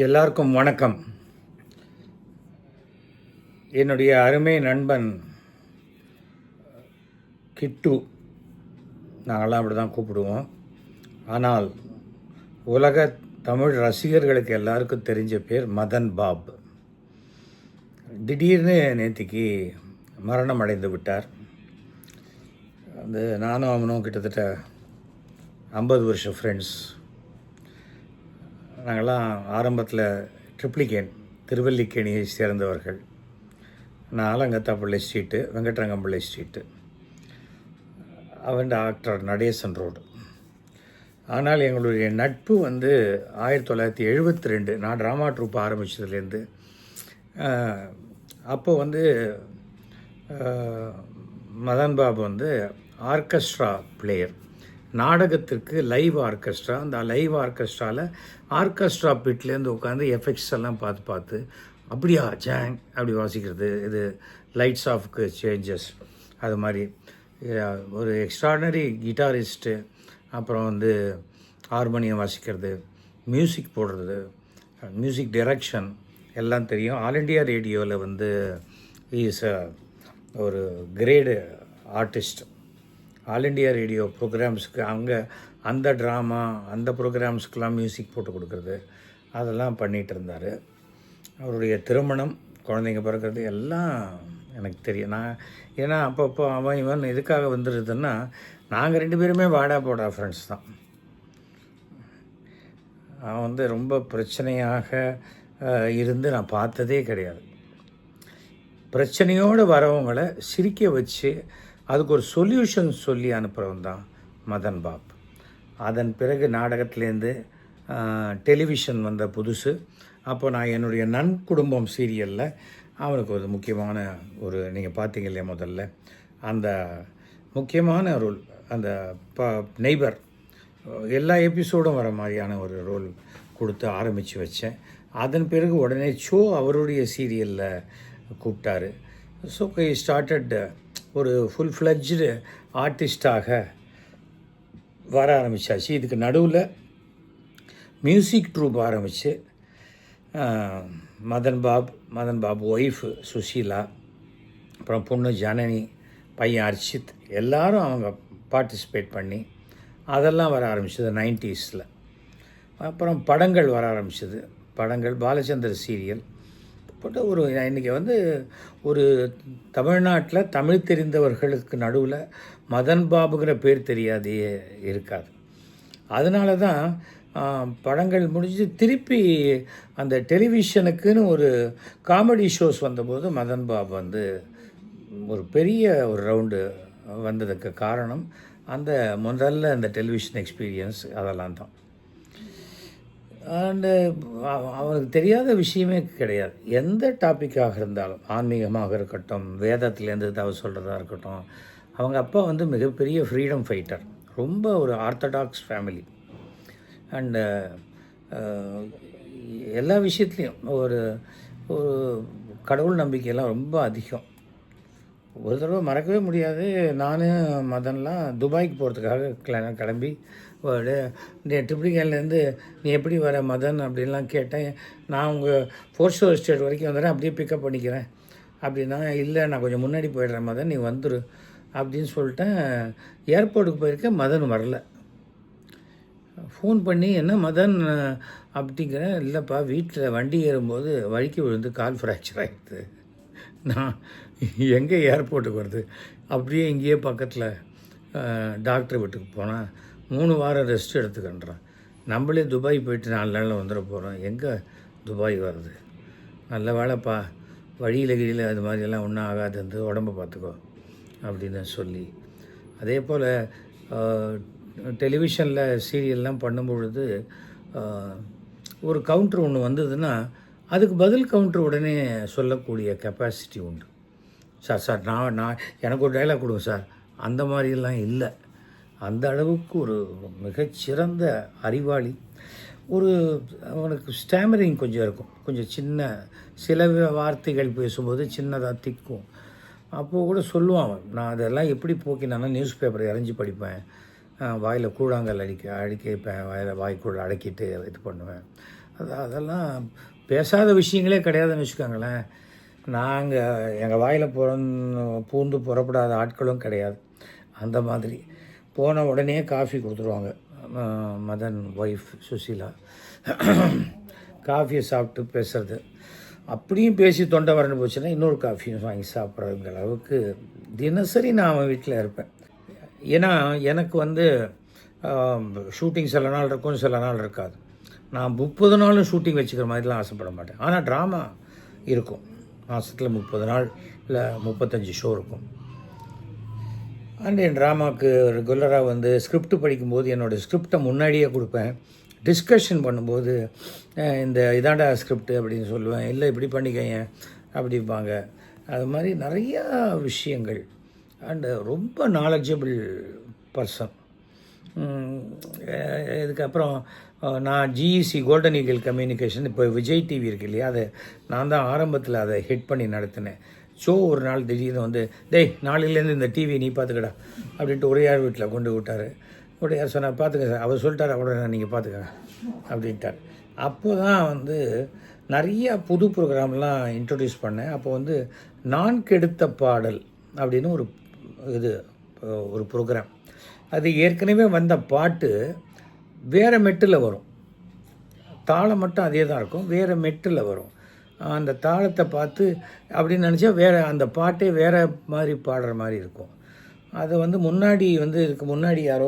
எல்லாருக்கும் வணக்கம். என்னுடைய அருமை நண்பன் கிட்டு, நாங்கள்லாம் அப்படி தான் கூப்பிடுவோம். ஆனால் உலக தமிழ் ரசிகர்களுக்கு எல்லாருக்கும் தெரிஞ்ச பேர் மதன் பாப். திடீர்னு நேற்றுக்கு மரணம் அடைந்து விட்டார். நானும் அவனும் கிட்டத்தட்ட 50 வருஷம் ஃப்ரெண்ட்ஸ். நாங்கள்லாம் ஆரம்பத்தில் ட்ரிப்ளிகேன் திருவல்லிக்கேணியை சேர்ந்தவர்கள். நான் ஆலங்கத்தாப்பிள்ளை ஸ்ட்ரீட்டு, வெங்கட்ரங்கம்பிள்ளை ஸ்ட்ரீட்டு, அவன் டாக்டர் நடேசன் ரோடு. ஆனால் எங்களுடைய நட்பு 1972 நான் ட்ராமா ட்ரூப் ஆரம்பித்ததுலேருந்து. அப்போது மதன் பாபு ஆர்கெஸ்ட்ரா பிளேயர். நாடகத்திற்கு லைவ் ஆர்கெஸ்ட்ரா, அந்த லைவ் ஆர்கெஸ்ட்ராவில் ஆர்கெஸ்ட்ரா பிட்லேருந்து உட்காந்து எஃபெக்ட்ஸ் எல்லாம் பார்த்து அப்படியா ஜாங் அப்படி வாசிக்கிறது, இது லைட்ஸ் ஆஃப்க்கு சேஞ்சஸ், அது மாதிரி ஒரு எக்ஸ்ட்ராடனரி கிட்டாரிஸ்ட்டு. அப்புறம் ஹார்மோனியம் வாசிக்கிறது, மியூசிக் போடுறது, மியூசிக் டைரக்ஷன் எல்லாம் தெரியும். ஆல் இண்டியா ரேடியோவில் இஸ் ஒரு grade artist. All India radio ப்ரோக்ராம்ஸுக்கு அந்த ட்ராமா அந்த ப்ரோக்ராம்ஸ்க்கெலாம் மியூசிக் போட்டு கொடுக்குறது, அதெல்லாம் பண்ணிகிட்டு இருந்தார். அவருடைய திருமணம், குழந்தைங்க பிறக்கிறது எல்லாம் எனக்கு தெரியும். ஏன்னா அப்பப்போ அவன் எதுக்காக வந்துடுதுன்னா, நாங்கள் 2 பேருமே வாடா போடா ஃப்ரெண்ட்ஸ் தான். அவன் ரொம்ப பிரச்சனையாக இருந்து நான் பார்த்ததே கிடையாது. பிரச்சனையோடு வரவங்களை சிரிக்க வச்சு அதுக்கு ஒரு சொல்யூஷன் சொல்லி அனுப்புகிறவன் தான் மதன் பாப். அதன் பிறகு நாடகத்துலேருந்து டெலிவிஷன் வந்த புதுசு. அப்போ நான் என்னுடைய நன்குடும்பம் சீரியலில் அவனுக்கு ஒரு முக்கியமான நீங்கள் பார்த்தீங்க இல்லையா முதல்ல, அந்த முக்கியமான ரோல், அந்த நெய்பர் எல்லா எபிசோடும் வர மாதிரியான ஒரு ரோல் கொடுத்து ஆரம்பித்து வச்சேன். அதன் பிறகு உடனே அவருடைய சீரியலில் கூப்பிட்டாரு. ஸோ ஸ்டார்டட் ஒரு ஃபுல் ஃப்ளெட்ஜ்டு ஆர்டிஸ்டாக வர ஆரம்பித்தாச்சு. இதுக்கு நடுவில் மியூசிக் ட்ரூப் ஆரம்பித்து மதன் பாப் ஒய்ஃபு சுஷீலா, அப்புறம் பொண்ணு ஜனனி, பையன் அர்ச்சித், எல்லோரும் அவங்க பார்ட்டிசிபேட் பண்ணி அதெல்லாம் வர ஆரம்பிச்சது 90s. அப்புறம் படங்கள் வர ஆரம்பிச்சது. படங்கள் பாலச்சந்தர் சீரியல் போட்டு இன்றைக்கி ஒரு தமிழ்நாட்டில் தமிழ் தெரிந்தவர்களுக்கு நடுவில் மதன் பாபுங்கிற பேர் தெரியாதே இருக்காது. அதனால தான் படங்கள் முடிஞ்சு திருப்பி அந்த டெலிவிஷனுக்குன்னு ஒரு காமெடி ஷோஸ் வந்தபோது மதன் பாபு ஒரு பெரிய ஒரு ரவுண்டு வந்ததுக்கு காரணம் முதல்ல அந்த டெலிவிஷன் எக்ஸ்பீரியன்ஸ், அதெல்லாம் தான். அண்டு அவனுக்கு தெரியாத விஷயமே கிடையாது. எந்த டாப்பிக்காக இருந்தாலும், ஆன்மீகமாக இருக்கட்டும், வேதத்துலேருந்து ஏதாவது சொல்கிறதா இருக்கட்டும். அவங்க அப்பா மிகப்பெரிய ஃப்ரீடம் ஃபைட்டர், ரொம்ப ஒரு ஆர்த்தடாக்ஸ் ஃபேமிலி. அண்டு எல்லா விஷயத்துலேயும் ஒரு கடவுள் நம்பிக்கையெல்லாம் ரொம்ப அதிகம். ஒரு தடவை மறக்கவே முடியாது. நான் மதன்லாம் துபாய்க்கு போகிறதுக்காக கிளம்பி ட்ரிப்ளிகேன்லேருந்து நீ எப்படி வர மதன் அப்படின்லாம் கேட்டேன். நான் உங்கள் 4th ஸ்டேட் வரைக்கும் வந்துடுறேன், அப்படியே பிக்கப் பண்ணிக்கிறேன் அப்படின்னா, இல்லை நான் கொஞ்சம் முன்னாடி போயிடுறேன் மதன், நீ வந்துடு அப்படின்னு சொல்லிட்டேன். ஏர்போர்ட்டுக்கு போயிருக்கேன், மதன் வரல. ஃபோன் பண்ணி என்ன மதன் அப்படிங்கிறேன். இல்லைப்பா, வீட்டில் வண்டி ஏறும்போது வழிக்கு விழுந்து கால் ஃப்ராக்சர் ஆகிடுது. நான் எங்கே ஏர்போர்ட்டுக்கு வருது, அப்படியே இங்கேயே பக்கத்தில் டாக்டர் வீட்டுக்கு போனால் 3 வாரம் ரெஸ்ட் எடுத்துக்கின்றேன். நம்மளே துபாய் போயிட்டு 4 நாளில் வந்துட போகிறோம், எங்கே துபாய் வருது. நல்ல வேலைப்பா, வழியில் கீழே அது மாதிரியெல்லாம் ஒன்றும் ஆகாது, உடம்பை பார்த்துக்கோ அப்படின்னு சொல்லி. அதே போல் டெலிவிஷனில் சீரியல்லாம் பண்ணும்பொழுது ஒரு கவுண்ட்ரு ஒன்று வந்ததுன்னா அதுக்கு பதில் கவுண்ட்ரு உடனே சொல்லக்கூடிய கெப்பாசிட்டி உண்டு. சார் நான் எனக்கு ஒரு டைலாக் கொடுங்க சார், அந்த மாதிரியெல்லாம் இல்லை. அந்த அளவுக்கு ஒரு மிகச்சிறந்த அறிவாளி. அவனுக்கு ஸ்டாமரிங் கொஞ்சம் இருக்கும், கொஞ்சம் சில வார்த்தைகள் பேசும்போது சின்னதாக திக்கும். அப்போது கூட சொல்லுவான், நான் அதெல்லாம் எப்படி போக்கினான்னா நியூஸ் பேப்பரை இறஞ்சி படிப்பேன், வாயில் கூழாங்கல் அடிக்க வைப்பேன், வாய்க்குள்ள அடக்கிட்டு இது பண்ணுவேன். அதெல்லாம் பேசாத விஷயங்களே கிடையாதுன்னு வச்சுக்கோங்களேன். நாங்கள் எங்கள் வாயில் பூந்து புறப்படாத ஆட்களும் கிடையாது. அந்த மாதிரி போன உடனே காஃபி கொடுத்துருவாங்க. மதன் ஒய்ஃப் சுசீலா காஃபியை சாப்பிட்டு பேசுகிறது, அப்படியும் பேசி தொண்டை வறண்டு போச்சுன்னா இன்னொரு காஃபியும் வாங்கி சாப்பிட்றதுங்கிற அளவுக்கு தினசரி நான் அவன் வீட்டில் இருப்பேன். ஏன்னா எனக்கு வந்து ஷூட்டிங் சில நாள் இருக்கும், சில நாள் இருக்காது. நான் 30 நாளும் ஷூட்டிங் வச்சுக்கிற மாதிரிலாம் ஆசைப்பட மாட்டேன். ஆனால் ட்ராமா இருக்கும், மாதத்தில் 30 நாள் இல்லை 35 ஷோ இருக்கும். அண்ட் என் ட்ராமாவுக்கு ரெகுலராக வந்து ஸ்கிரிப்ட் படிக்கும்போது என்னோடய ஸ்கிரிப்டை முன்னாடியே கொடுப்பேன். டிஸ்கஷன் பண்ணும்போது இந்த இதாண்டா ஸ்கிரிப்ட் அப்படின்னு சொல்லுவேன், இல்லை இப்படி பண்ணிக்கங்க அப்படிம்பாங்க. அது மாதிரி நிறையா விஷயங்கள். அண்டு ரொம்ப நாலேஜபிள் பர்சன். இதுக்கப்புறம் நான் ஜிஇசி கோல்டன் ஈகிள் கம்யூனிகேஷன் இப்போ விஜய் டிவி இருக்கு இல்லையா, அதை நான் தான் ஆரம்பத்தில் அதை ஹிட் பண்ணி நடத்தினேன். ஸோ ஒரு நாள் திடீர்னு வந்து டேய் நாளையிலேருந்து இந்த டிவி நீ பார்த்துக்கடா அப்படின்ட்டு ஒரேயார் வீட்டில் கொண்டு விட்டார். ஒரேயார் சொன்னார் பார்த்துக்க சார், அவர் சொல்லிட்டார் அவ்வளோ நீங்கள் பார்த்துக்கங்க அப்படின்ட்டார். அப்போ தான் வந்து நிறையா புது ப்ரோக்ராம்லாம் இன்ட்ரடியூஸ் பண்ணேன். அப்போ வந்து நான் கெடுத்த பாடல் அப்படின்னு ஒரு ப்ரோக்ராம். அது ஏற்கனவே வந்த பாட்டு வேறு மெட்டில் வரும், தாளம் மட்டும் அதே தான் இருக்கும், வேறு மெட்டில் வரும். அந்த தாளத்தை பார்த்து அப்படின்னு நினச்சா வேறு அந்த பாட்டே வேறு மாதிரி பாடுற மாதிரி இருக்கும். அதை வந்து இதுக்கு முன்னாடி யாரோ